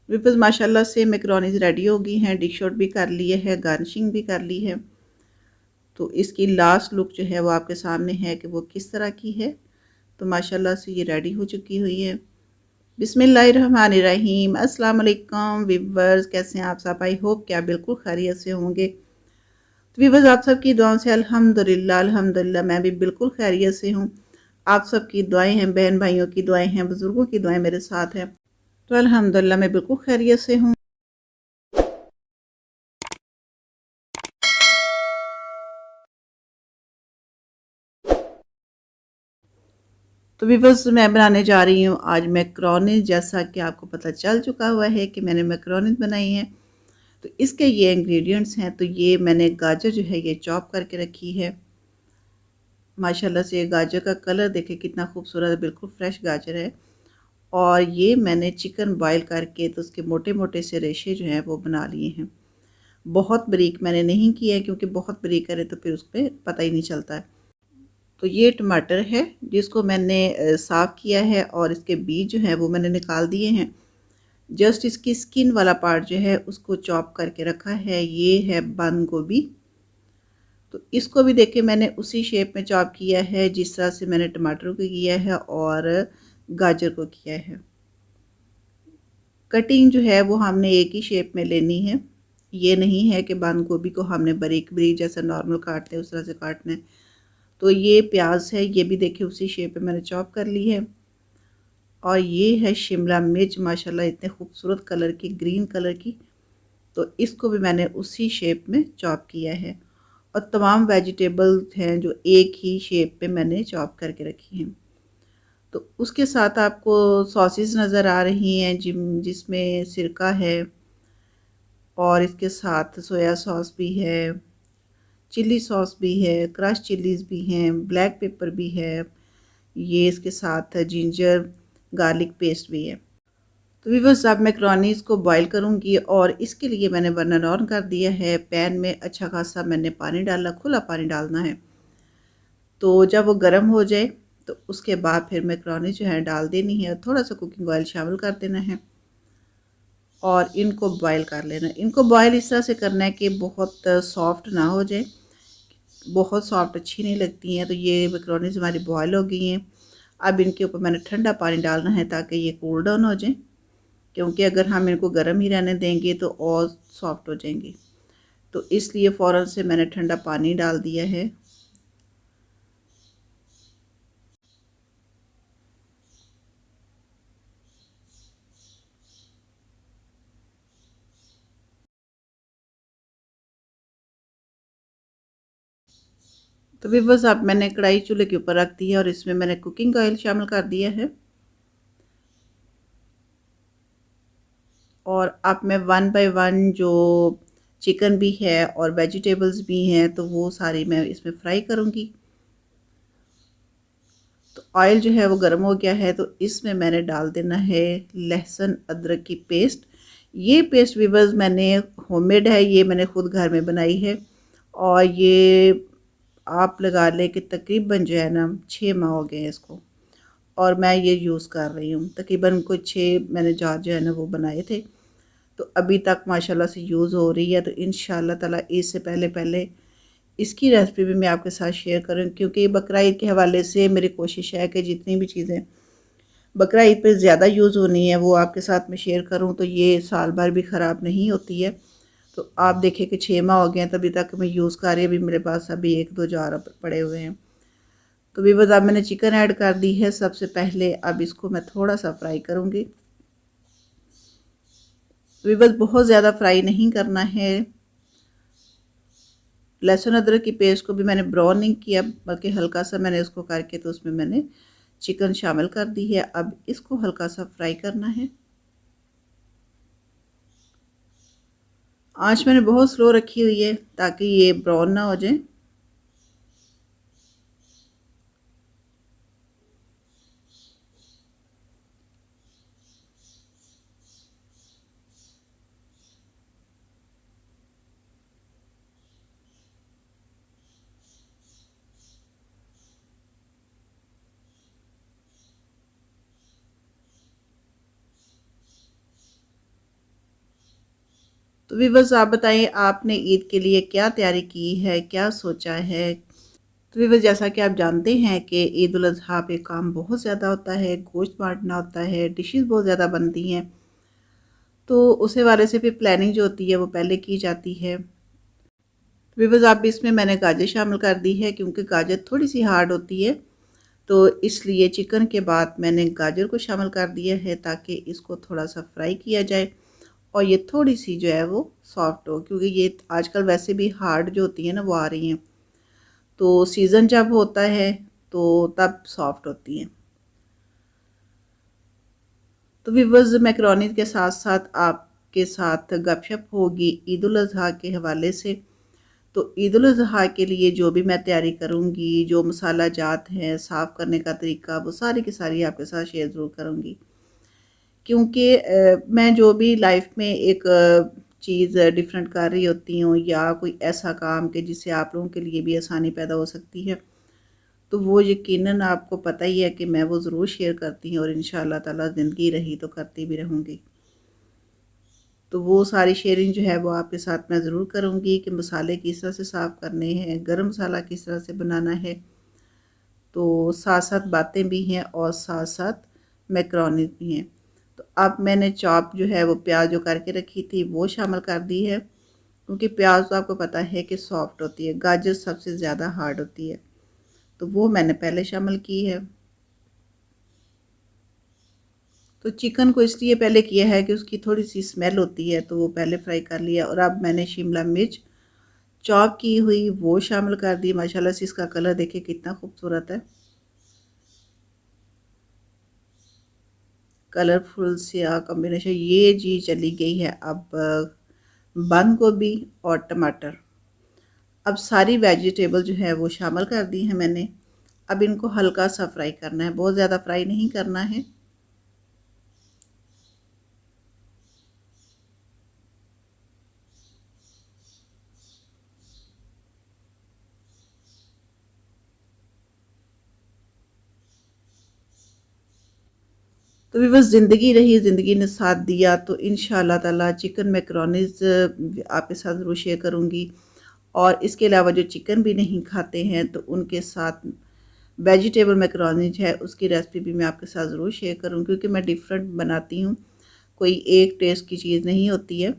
विपस माशाल्लाह से macaronis ready हो गई हैं, डिश आउट भी कर लिए है, गार्निशिंग भी कर ली है। तो इसकी लास्ट लुक जो है वो आपके सामने है कि वो किस तरह की है। तो माशाल्लाह से ये रेडी हो चुकी हुई है। बिस्मिल्लाहिर्रहमानिर्रहीम, अस्सलाम वालेकुम व्यूअर्स, कैसे हैं आप सब? आई होप कि आप बिल्कुल खैरियत से होंगे। तो व्यूअर्स, आप सबकी दुआओं से अल्हम्दुलिल्लाह अल्हम्दुलिल्लाह मैं भी बिल्कुल खैरियत से हूँ। आप सबकी दुआएं हैं, बहन भाइयों की दुआएं हैं, बुजुर्गों की दुआएं मेरे साथ हैं। तो अल्हम्दुलिल्लाह मैं बिल्कुल खैरियत से हूँ। तो व्यूअर्स, मैं बनाने जा रही हूँ आज मैकरोनी। जैसा कि आपको पता चल चुका हुआ है कि मैंने मैकरोनी बनाई है। तो इसके ये इंग्रेडिएंट्स हैं। तो ये मैंने गाजर जो है ये चॉप करके रखी है। माशाल्लाह से गाजर का कलर देखें कितना खूबसूरत है, बिल्कुल फ्रेश गाजर है। और ये मैंने चिकन बॉयल करके तो उसके मोटे मोटे से रेशे जो हैं वो बना लिए हैं। बहुत बारीक मैंने नहीं किया है, क्योंकि बहुत बारीक करें तो फिर उसमें पता ही नहीं चलता है। तो ये टमाटर है जिसको मैंने साफ़ किया है और इसके बीज जो हैं वो मैंने निकाल दिए हैं। जस्ट इसकी स्किन वाला पार्ट जो है उसको चॉप करके रखा है। ये है बंद गोभी। तो इसको भी देखिए मैंने उसी शेप में चॉप किया है जिस तरह से मैंने टमाटर को किया है और गाजर को किया है। कटिंग जो है वो हमने एक ही शेप में लेनी है। ये नहीं है कि बंद गोभी को हमने बारीक बारीक जैसा नॉर्मल काटते हैं उस तरह से काटना है। तो ये प्याज है, ये भी देखिए उसी शेप में मैंने चॉप कर ली है। और ये है शिमला मिर्च, माशाल्लाह इतने खूबसूरत कलर की, ग्रीन कलर की। तो इसको भी मैंने उसी शेप में चॉप किया है। और तमाम वेजिटेबल्स हैं जो एक ही शेप पे मैंने चॉप करके रखी हैं। तो उसके साथ आपको सॉसेस नज़र आ रही हैं जिसमें सिरका है और इसके साथ सोया सॉस भी है, चिल्ली सॉस भी है, क्रश चिल्लीज भी हैं, ब्लैक पेपर भी है। ये इसके साथ जिंजर गार्लिक पेस्ट भी है। तो व्यूअर्स, अब मैकरोनीज़ को बॉईल करूँगी और इसके लिए मैंने बर्नर ऑन कर दिया है। पैन में अच्छा खासा मैंने पानी डाला, खुला पानी डालना है। तो जब वो गर्म हो जाए तो उसके बाद फिर मैकरोनी जो है डाल देनी है और थोड़ा सा कुकिंग ऑयल शामिल कर देना है और इनको बॉईल कर लेना है। इनको बॉईल इस तरह से करना है कि बहुत सॉफ्ट ना हो जाए, बहुत सॉफ्ट अच्छी नहीं लगती हैं। तो ये मैकरोनीज़ हमारी बॉईल हो गई हैं। अब इनके ऊपर मैंने ठंडा पानी डालना है ताकि ये कूल डाउन हो जाए, क्योंकि अगर हम इनको गर्म ही रहने देंगे तो और सॉफ्ट हो जाएंगी। तो इसलिए फ़ौरन से मैंने ठंडा पानी डाल दिया है। तो भी बस अब मैंने कढ़ाई चूल्हे के ऊपर रख दी है और इसमें मैंने कुकिंग ऑयल शामिल कर दिया है। और अब मैं वन बाय वन जो चिकन भी है और वेजिटेबल्स भी हैं तो वो सारी मैं इसमें फ्राई करूँगी। तो ऑयल जो है वो गर्म हो गया है, तो इसमें मैंने डाल देना है लहसुन अदरक की पेस्ट। ये पेस्ट भी बस मैंने होममेड है, ये मैंने ख़ुद घर में बनाई है। और ये आप लगा लें कि तकरीबन जो है ना 6 माह हो गए हैं इसको, और मैं ये यूज़ कर रही हूँ। तकरीबन कोई 6 मैंने जार जो है ना वो बनाए थे। तो अभी तक माशाल्लाह से यूज़ हो रही है। तो इंशाल्लाह ताला इससे पहले पहले इसकी रेसिपी भी मैं आपके साथ शेयर करूँ, क्योंकि बकरा ईद के हवाले से मेरी कोशिश है कि जितनी भी चीज़ें बकरा ईद पे ज़्यादा यूज़ होनी है वो आपके साथ में शेयर करूँ, तो ये साल भर भी ख़राब नहीं होती है। तो आप देखिए कि 6 माह हो गए हैं तभी तक मैं यूज़ कर रही हूँ। अभी मेरे पास अभी 1-2 जार पड़े हुए हैं। तो भी बस अब मैंने चिकन ऐड कर दी है सबसे पहले। अब इसको मैं थोड़ा सा फ्राई करूँगी। तो भी बस बहुत ज़्यादा फ्राई नहीं करना है। लहसुन अदरक की पेस्ट को भी मैंने ब्राउन नहीं किया, बल्कि हल्का सा मैंने इसको करके तो उसमें मैंने चिकन शामिल कर दी है। अब इसको हल्का सा फ्राई करना है। आंच मैंने बहुत स्लो रखी हुई है ताकि ये ब्राउन ना हो जाए। तो व्यूअर्स आप बताएं आपने ईद के लिए क्या तैयारी की है, क्या सोचा है। तो व्यूअर्स जैसा कि आप जानते हैं कि ईद उल अज़हा पे काम बहुत ज़्यादा होता है, गोश्त बांटना होता है, डिशेस बहुत ज़्यादा बनती हैं, तो उस हवाले से फिर प्लानिंग जो होती है वो पहले की जाती है। तो व्यूअर्स आप इसमें मैंने गाजर शामिल कर दी है क्योंकि गाजर थोड़ी सी हार्ड होती है, तो इसलिए चिकन के बाद मैंने गाजर को शामिल कर दिया है ताकि इसको थोड़ा सा फ्राई किया जाए और ये थोड़ी सी जो है वो सॉफ्ट हो, क्योंकि ये आजकल वैसे भी हार्ड जो होती है ना वो आ रही हैं, तो सीज़न जब होता है तो तब सॉफ्ट होती हैं। तो व्यूअर्स मैकरोनी के साथ साथ आपके साथ गपशप होगी ईद उल अज़हा के हवाले से। तो ईद उल अज़हा के लिए जो भी मैं तैयारी करूँगी, जो मसाला जात हैं, साफ़ करने का तरीका, वो सारी की सारी आपके साथ शेयर ज़रूर करूँगी। क्योंकि मैं जो भी लाइफ में एक चीज़ डिफरेंट कर रही होती हूँ या कोई ऐसा काम कि जिससे आप लोगों के लिए भी आसानी पैदा हो सकती है, तो वो यकीनन आपको पता ही है कि मैं वो ज़रूर शेयर करती हूँ और इंशाअल्लाह ताला ज़िंदगी रही तो करती भी रहूँगी। तो वो सारी शेयरिंग जो है वो आपके साथ मैं ज़रूर करूँगी कि मसाले किस तरह से साफ़ करने हैं, गरम मसाला किस तरह से बनाना है। तो साथ साथ बातें भी हैं और साथ साथ मैकरोनी भी हैं। तो अब मैंने चॉप जो है वो प्याज जो करके रखी थी वो शामिल कर दी है, क्योंकि प्याज तो आपको पता है कि सॉफ्ट होती है, गाजर सबसे ज़्यादा हार्ड होती है, तो वो मैंने पहले शामिल की है। तो चिकन को इसलिए पहले किया है कि उसकी थोड़ी सी स्मेल होती है, तो वो पहले फ्राई कर लिया। और अब मैंने शिमला मिर्च चॉप की हुई वो शामिल कर दी। माशाल्लाह से इसका कलर देखिए कितना खूबसूरत है, कलरफुल सा कॉम्बिनेशन ये जी चली गई है। अब बंद गोभी और टमाटर, अब सारी वेजिटेबल जो है वो शामिल कर दी है मैंने। अब इनको हल्का सा फ्राई करना है, बहुत ज़्यादा फ्राई नहीं करना है। तो भी बस ज़िंदगी रही, ज़िंदगी ने साथ दिया, तो इंशाअल्लाह ताला चिकन मैकरोनीज़ आपके साथ ज़रूर शेयर करूँगी। और इसके अलावा जो चिकन भी नहीं खाते हैं तो उनके साथ वेजिटेबल मैकरोनीज है उसकी रेसिपी भी मैं आपके साथ ज़रूर शेयर करूँ, क्योंकि मैं डिफरेंट बनाती हूँ, कोई एक टेस्ट की चीज़ नहीं होती है।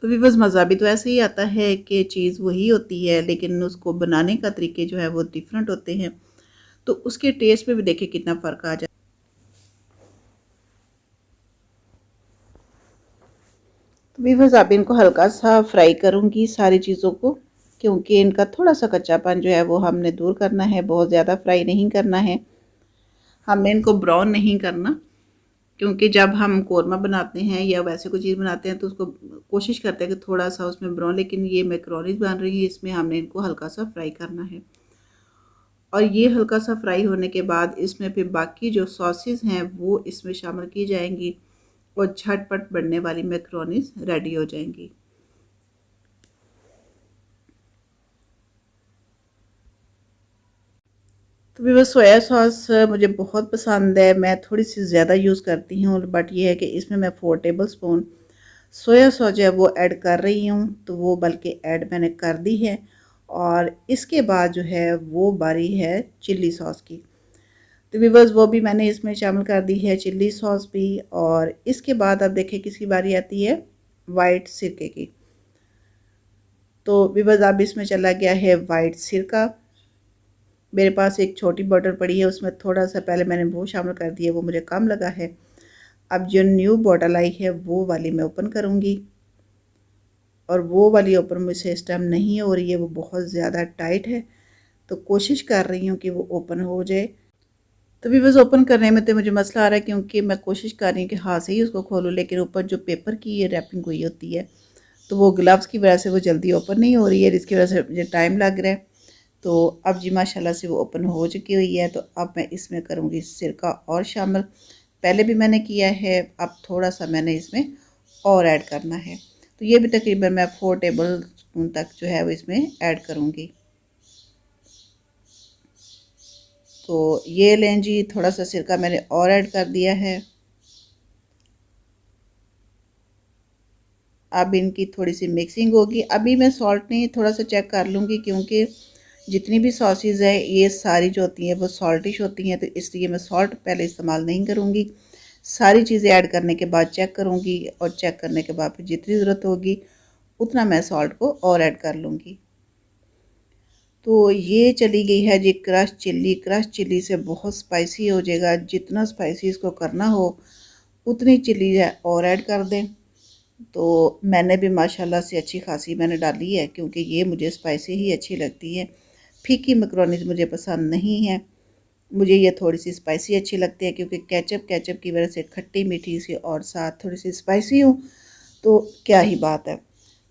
तो भी बस मज़ा भी तो ऐसे ही आता है कि चीज़ वही होती है लेकिन उसको बनाने का तरीके जो है वो डिफरेंट होते हैं, तो उसके टेस्ट में भी देखिए कितना फ़र्क आ जाए। तो भी बस अब इनको हल्का सा फ्राई करूँगी सारी चीज़ों को, क्योंकि इनका थोड़ा सा कच्चापन जो है वो हमने दूर करना है, बहुत ज़्यादा फ्राई नहीं करना है, हमने इनको ब्राउन नहीं करना। क्योंकि जब हम कोरमा बनाते हैं या वैसे कोई चीज़ बनाते हैं तो उसको कोशिश करते हैं कि थोड़ा सा उसमें ब्राउन, लेकिन ये मैकरोनीज बन रही है इसमें हमने इनको हल्का सा फ्राई करना है। और ये हल्का सा फ्राई होने के बाद इसमें फिर बाकी जो सॉसेस हैं वो इसमें शामिल की जाएंगी और झटपट बनने वाली मैकरोनीज रेडी हो जाएंगी। तो भी बस सोया सॉस मुझे बहुत पसंद है, मैं थोड़ी सी ज़्यादा यूज़ करती हूँ, बट ये है कि इसमें मैं 4 टेबल स्पून सोया सॉस जो है वो ऐड कर रही हूँ, तो वो बल्कि ऐड मैंने कर दी है। और इसके बाद जो है वो बारी है चिल्ली सॉस की, तो व्यूअर्स वो भी मैंने इसमें शामिल कर दी है, चिल्ली सॉस भी। और इसके बाद अब देखिए किसकी बारी आती है, वाइट सिरके की। तो व्यूअर्स अब इसमें चला गया है वाइट सिरका। मेरे पास एक छोटी बॉटल पड़ी है, उसमें थोड़ा सा पहले मैंने वो शामिल कर दिया, वो मुझे कम लगा है। अब जो न्यू बॉटल आई है वो वाली मैं ओपन करूँगी, और वो वाली ओपन मुझसे इस टाइम नहीं हो रही है, वो बहुत ज़्यादा टाइट है, तो कोशिश कर रही हूँ कि वो ओपन हो जाए। तो भी बस ओपन करने में तो मुझे मसला आ रहा है, क्योंकि मैं कोशिश कर रही हूँ कि हाथ से ही उसको खोलूँ, लेकिन ऊपर जो पेपर की ये रैपिंग हुई होती है तो वो ग्लव्स की वजह से वो जल्दी ओपन नहीं हो रही है, जिसकी वजह से मुझे टाइम लग रहा है। तो अब जी माशाल्लाह से वो ओपन हो चुकी हुई है, तो अब मैं इसमें करूँगी सिरका और शामिल। पहले भी मैंने किया है, अब थोड़ा सा मैंने इसमें और ऐड करना है, तो ये भी तकरीबन मैं 4 टेबल स्पून तक जो है वो इसमें ऐड करूँगी। तो ये लें जी, थोड़ा सा सिरका मैंने और ऐड कर दिया है। अब इनकी थोड़ी सी मिक्सिंग होगी। अभी मैं सॉल्ट नहीं थोड़ा सा चेक कर लूँगी, क्योंकि जितनी भी सॉसेज है ये सारी जो होती हैं वो सॉल्टिश होती हैं, तो इसलिए मैं सॉल्ट पहले इस्तेमाल नहीं करूँगी। सारी चीज़ें ऐड करने के बाद चेक करूँगी, और चेक करने के बाद फिर जितनी ज़रूरत होगी उतना मैं सॉल्ट को और ऐड कर लूँगी। तो ये चली गई है जी क्रश चिल्ली। क्रश चिल्ली से बहुत स्पाइसी हो जाएगा। जितना स्पाइसी इसको करना हो उतनी चिल्ली और ऐड कर दें। तो मैंने भी माशाल्लाह से अच्छी खासी मैंने डाली है, क्योंकि ये मुझे स्पाइसी ही अच्छी लगती है। फीकी मैकरोनीज़ मुझे पसंद नहीं है। मुझे ये थोड़ी सी स्पाइसी अच्छी लगती है, क्योंकि केचप की वजह से खट्टी मीठी सी और साथ थोड़ी सी स्पाइसी हो तो क्या ही बात है।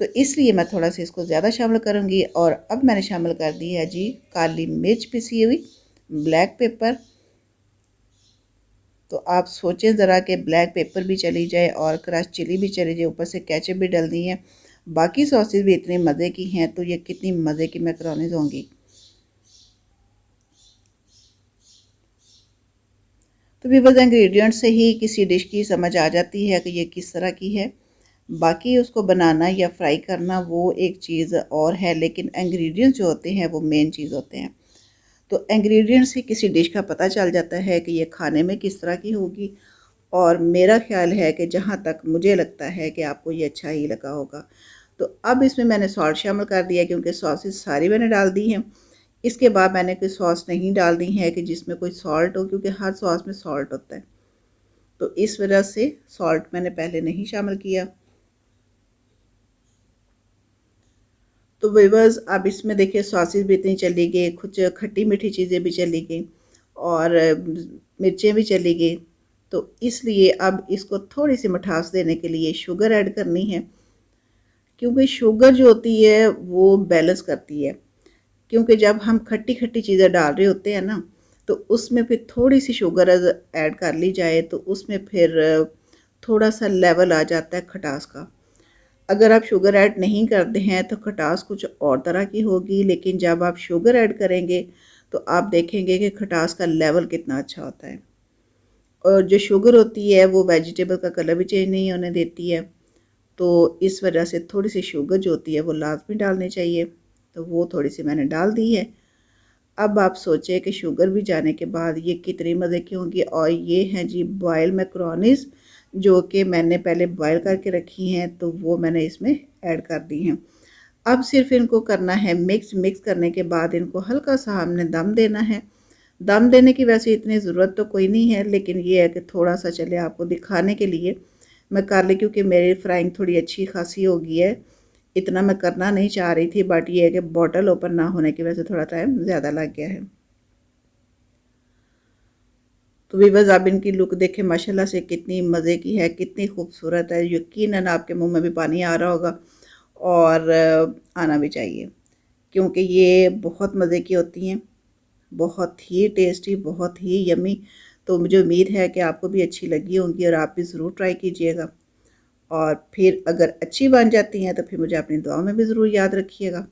तो इसलिए मैं थोड़ा सा इसको ज़्यादा शामिल करूँगी। और अब मैंने शामिल कर दी है जी काली मिर्च पिसी हुई, ब्लैक पेपर। तो आप सोचें ज़रा कि ब्लैक पेपर भी चली जाए और क्रश चिली भी चली जाए, ऊपर से केचप भी डल दी है, बाकी सॉसेस भी इतने मज़े की हैं, तो ये कितनी मज़े की मैकरोनीज़ होंगी। तो भी बस इंग्रेडिएंट से ही किसी डिश की समझ आ जाती है कि ये किस तरह की है। बाकी उसको बनाना या फ्राई करना वो एक चीज़ और है, लेकिन इंग्रेडिएंट्स जो होते हैं वो मेन चीज़ होते हैं। तो इंग्रेडिएंट्स से किसी डिश का पता चल जाता है कि ये खाने में किस तरह की होगी। और मेरा ख्याल है कि जहाँ तक मुझे लगता है कि आपको ये अच्छा ही लगा होगा। तो अब इसमें मैंने सॉल्ट शामिल कर दिया, क्योंकि सॉसेस सारी मैंने डाल दी हैं। इसके बाद मैंने कोई सॉस नहीं डालनी है कि जिसमें कोई सॉल्ट हो, क्योंकि हर सॉस में सॉल्ट होता है। तो इस वजह से सॉल्ट मैंने पहले नहीं शामिल किया। तो व्यूअर्स अब इसमें देखिए सॉसेस भी इतनी चली गई, कुछ खट्टी मीठी चीज़ें भी चली गई और मिर्चें भी चली गई। तो इसलिए अब इसको थोड़ी सी मिठास देने के लिए शुगर ऐड करनी है, क्योंकि शुगर जो होती है वो बैलेंस करती है। क्योंकि जब हम खट्टी खट्टी चीज़ें डाल रहे होते हैं ना, तो उसमें फिर थोड़ी सी शुगर ऐड कर ली जाए तो उसमें फिर थोड़ा सा लेवल आ जाता है खटास का। अगर आप शुगर ऐड नहीं करते हैं तो खटास कुछ और तरह की होगी, लेकिन जब आप शुगर ऐड करेंगे तो आप देखेंगे कि खटास का लेवल कितना अच्छा होता है। और जो शुगर होती है वो वेजिटेबल का कलर भी चेंज नहीं होने देती है। तो इस वजह से थोड़ी सी शुगर जो होती है वो लाजमी डालनी चाहिए। तो वो थोड़ी सी मैंने डाल दी है। अब आप सोचें कि शुगर भी जाने के बाद ये कितनी मज़े की होंगी। और ये हैं जी बॉयल मैकरोनीज़, जो कि मैंने पहले बॉयल करके रखी हैं, तो वो मैंने इसमें ऐड कर दी हैं। अब सिर्फ इनको करना है मिक्स। मिक्स करने के बाद इनको हल्का सा हमने दम देना है। दम देने की वैसे इतनी ज़रूरत तो कोई नहीं है, लेकिन ये है कि थोड़ा सा चले आपको दिखाने के लिए मैं कर ली, क्योंकि मेरी फ्राइंग थोड़ी अच्छी खासी हो गई है। इतना मैं करना नहीं चाह रही थी, बट ये है कि बॉटल ओपन ना होने की वजह से थोड़ा टाइम ज़्यादा लग गया है। तो व्यूअर्स आप इनकी लुक देखें, माशाल्लाह से कितनी मज़े की है, कितनी खूबसूरत है। यकीनन आपके मुंह में भी पानी आ रहा होगा, और आना भी चाहिए, क्योंकि ये बहुत मज़े की होती हैं, बहुत ही टेस्टी, बहुत ही यमी। तो मुझे उम्मीद है कि आपको भी अच्छी लगी होंगी, और आप भी ज़रूर ट्राई कीजिएगा। और फिर अगर अच्छी बन जाती हैं तो फिर मुझे अपनी दुआ में भी ज़रूर याद रखिएगा।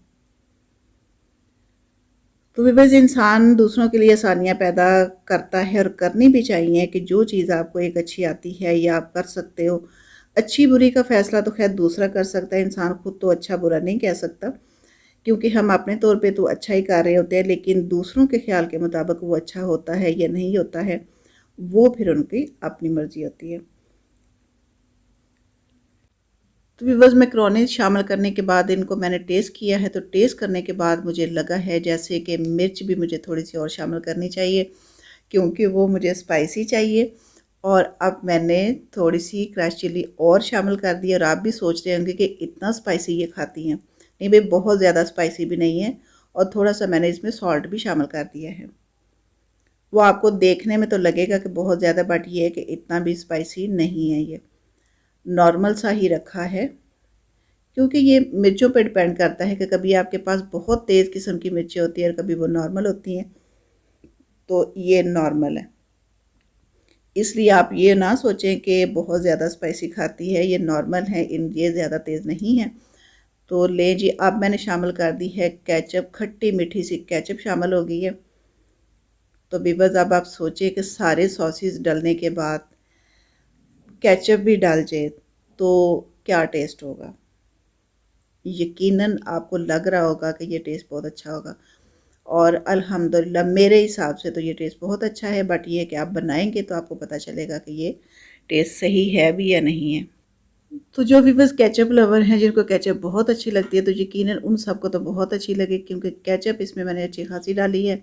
तो व्यूअर्स इंसान दूसरों के लिए आसानियाँ पैदा करता है, और करनी भी चाहिए कि जो चीज़ आपको एक अच्छी आती है या आप कर सकते हो। अच्छी बुरी का फ़ैसला तो ख़ैर दूसरा कर सकता है, इंसान खुद तो अच्छा बुरा नहीं कह सकता, क्योंकि हम अपने तौर पे तो अच्छा ही कर रहे होते हैं, लेकिन दूसरों के ख़्याल के मुताबिक वो अच्छा होता है या नहीं होता है, वो फिर उनकी अपनी मर्ज़ी होती है। तो व्यूअर्स मैकरोनीज़ शामिल करने के बाद इनको मैंने टेस्ट किया है, तो टेस्ट करने के बाद मुझे लगा है जैसे कि मिर्च भी मुझे थोड़ी-सी और शामिल करनी चाहिए, क्योंकि वो मुझे स्पाइसी चाहिए। और अब मैंने थोड़ी-सी क्रश चिली और शामिल कर दी, और आप भी सोच रहे होंगे कि इतना स्पाइसी ये खाती हैं। नहीं भई, बहुत ज़्यादा स्पाइसी भी नहीं है, और थोड़ा-सा मैंने इसमें सॉल्ट भी शामिल कर दिया है। वो आपको देखने में तो लगेगा कि बहुत ज़्यादा, बट ये है कि इतना भी स्पाइसी नहीं है ये। नॉर्मल सा ही रखा है, क्योंकि ये मिर्चों पे डिपेंड करता है कि कभी आपके पास बहुत तेज़ किस्म की मिर्चें होती हैं और कभी वो नॉर्मल होती हैं। तो ये नॉर्मल है। इसलिए आप ये ना सोचें कि बहुत ज़्यादा स्पाइसी खाती है, ये नॉर्मल है, ये ज़्यादा तेज़ नहीं है। तो ले जी, अब मैंने शामिल कर दी है केचप, खट्टी मीठी सी केचप शामिल हो गई है। तो व्यूअर्स अब आप सोचिए कि सारे सॉसेस डलने के बाद केचप भी डाल जाए, तो क्या टेस्ट होगा। यकीनन आपको लग रहा होगा कि ये टेस्ट बहुत अच्छा होगा, और अल्हम्दुलिल्लाह मेरे हिसाब से तो ये टेस्ट बहुत अच्छा है। बट ये कि आप बनाएंगे तो आपको पता चलेगा कि ये टेस्ट सही है भी या नहीं है। तो जो भी बस केचप लवर हैं, जिनको केचप बहुत अच्छी लगती है, तो यकीनन उन सबको तो बहुत अच्छी लगे, क्योंकि केचप इसमें मैंने अच्छी खासी डाली है।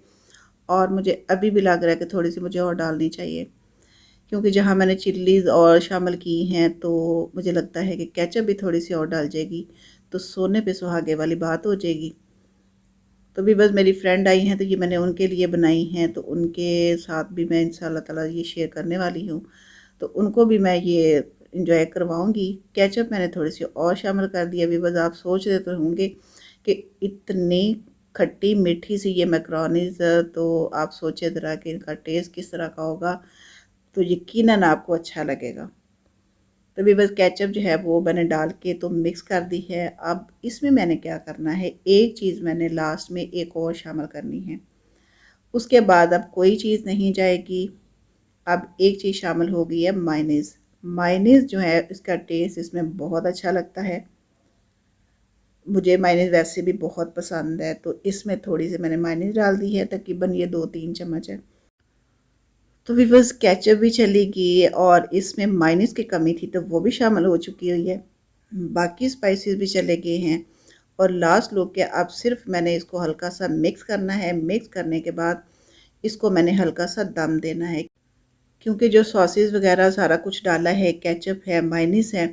और मुझे अभी भी लग रहा है कि थोड़ी सी मुझे और डालनी चाहिए, क्योंकि जहाँ मैंने चिल्लीज़ और शामिल की हैं तो मुझे लगता है कि केचप भी थोड़ी सी और डाल जाएगी तो सोने पे सुहागे वाली बात हो जाएगी। तो भी बस मेरी फ्रेंड आई हैं तो ये मैंने उनके लिए बनाई हैं, तो उनके साथ भी मैं इंशाल्लाह ताला ये शेयर करने वाली हूँ। तो उनको भी मैं ये इंजॉय करवाऊँगी। केचप मैंने थोड़ी सी और शामिल कर दिया। भी बस आप सोच रहे तो होंगे कि इतनी खट्टी मीठी सी ये मैकरोनीज़, तो आप सोचे ज़रा कि इनका टेस्ट किस तरह का होगा, तो यकीनन आपको अच्छा लगेगा। तो भी बस केचप जो है वो मैंने डाल के तो मिक्स कर दी है। अब इसमें मैंने क्या करना है, एक चीज़ मैंने लास्ट में एक और शामिल करनी है। उसके बाद अब कोई चीज़ नहीं जाएगी। अब एक चीज़ शामिल हो गई है मायनीज़। मायनीज़ जो है इसका टेस्ट इसमें बहुत अच्छा लगता है। मुझे मायनीज़ वैसे भी बहुत पसंद है, तो इसमें थोड़ी सी मैंने मायनीज़ डाल दी है, तकरीबन ये 2-3 चम्मच है। तो भी बस केचप भी चली गई और इसमें मायनीज़ की कमी थी तो वो भी शामिल हो चुकी हुई है। बाकी स्पाइसेस भी चले गए हैं और लास्ट लुक के अब सिर्फ मैंने इसको हल्का सा मिक्स करना है। मिक्स करने के बाद इसको मैंने हल्का सा दम देना है, क्योंकि जो सॉसेस वगैरह सारा कुछ डाला है, केचप है, मायनीज़ है,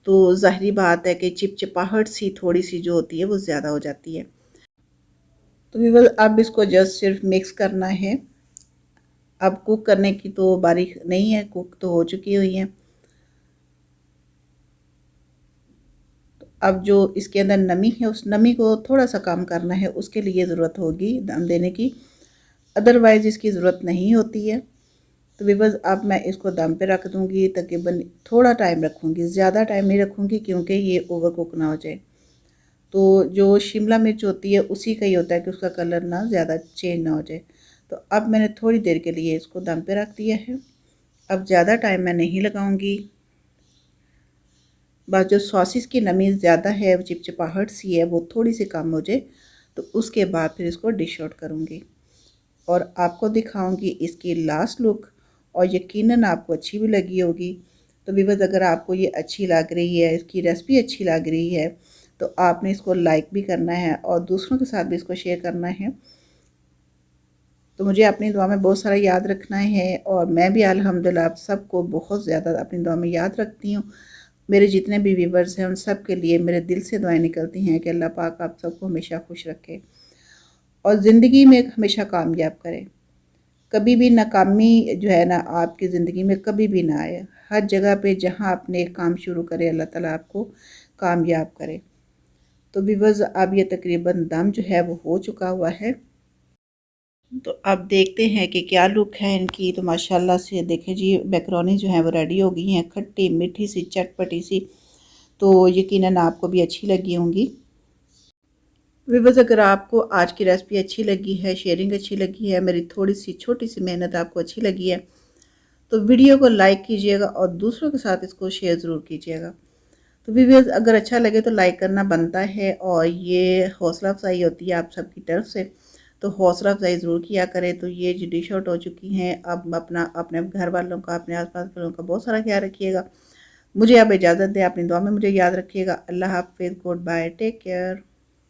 तो ज़ाहिरी बात है कि चिपचिपाहट सी थोड़ी सी जो होती है वो ज़्यादा हो जाती है। तो भी बस अब इसको जस्ट सिर्फ मिक्स करना है। अब कुक करने की तो बारी नहीं है, कुक तो हो चुकी हुई है। अब जो इसके अंदर नमी है उस नमी को थोड़ा सा कम करना है, उसके लिए ज़रूरत होगी दम देने की, अदरवाइज़ इसकी ज़रूरत नहीं होती है। तो बस अब मैं इसको दम पे रख दूँगी, तकरीबन थोड़ा टाइम रखूँगी, ज़्यादा टाइम नहीं रखूँगी क्योंकि ये ओवर कुक ना हो जाए। तो जो शिमला मिर्च होती है उसी का ही होता है कि उसका कलर ना ज़्यादा चेंज ना हो जाए। तो अब मैंने थोड़ी देर के लिए इसको दम पे रख दिया है। अब ज़्यादा टाइम मैं नहीं लगाऊंगी। बस जो सॉसेस की नमी ज़्यादा है, चिपचिपाहट सी है, वो थोड़ी सी कम हो जाए तो उसके बाद फिर इसको डिश आउट करूँगी और आपको दिखाऊंगी इसकी लास्ट लुक, और यकीनन आपको अच्छी भी लगी होगी। तो व्यूअर्स, अगर आपको ये अच्छी लग रही है, इसकी रेसिपी अच्छी लग रही है, तो आपने इसको लाइक भी करना है और दूसरों के साथ भी इसको शेयर करना है। तो मुझे अपनी दुआ में बहुत सारा याद रखना है और मैं भी अल्हम्दुलिल्लाह आप सबको बहुत ज़्यादा अपनी दुआ में याद रखती हूँ। मेरे जितने भी व्यूवर्स हैं उन सब के लिए मेरे दिल से दुआएं निकलती हैं कि अल्लाह पाक आप सबको हमेशा खुश रखे और ज़िंदगी में हमेशा कामयाब करे। कभी भी नाकामी जो है ना आपकी ज़िंदगी में कभी भी ना आए। हर जगह पे जहाँ आपने एक काम शुरू करे अल्लाह ताला आपको कामयाब करे। तो व्यूवर्स, अब ये तकरीबन दम जो है वो हो चुका हुआ है। तो अब देखते हैं कि क्या लुक है इनकी। तो माशाल्लाह से देखें जी, मैकरोनी जो है वो रेडी हो गई हैं, खट्टी मीठी सी चटपटी सी। तो यकीनन आपको भी अच्छी लगी होंगी। व्यूअर्स, अगर आपको आज की रेसिपी अच्छी लगी है, शेयरिंग अच्छी लगी है, मेरी थोड़ी सी छोटी सी मेहनत आपको अच्छी लगी है, तो वीडियो को लाइक कीजिएगा और दूसरों के साथ इसको शेयर ज़रूर कीजिएगा। तो व्यूअर्स, अगर अच्छा लगे तो लाइक करना बनता है और ये हौसला अफजाई होती है आप सबकी तरफ से, तो हौसला अफजाई ज़रूर किया करें। तो ये जो डिश आउट हो चुकी हैं, अब अपना अपने घर वालों का, अपने आसपास वालों का बहुत सारा ख्याल रखिएगा। मुझे अब इजाज़त दें, अपनी दुआ में मुझे याद रखिएगा। अल्लाह हाफ़िज़, गुड बाय, टेक केयर।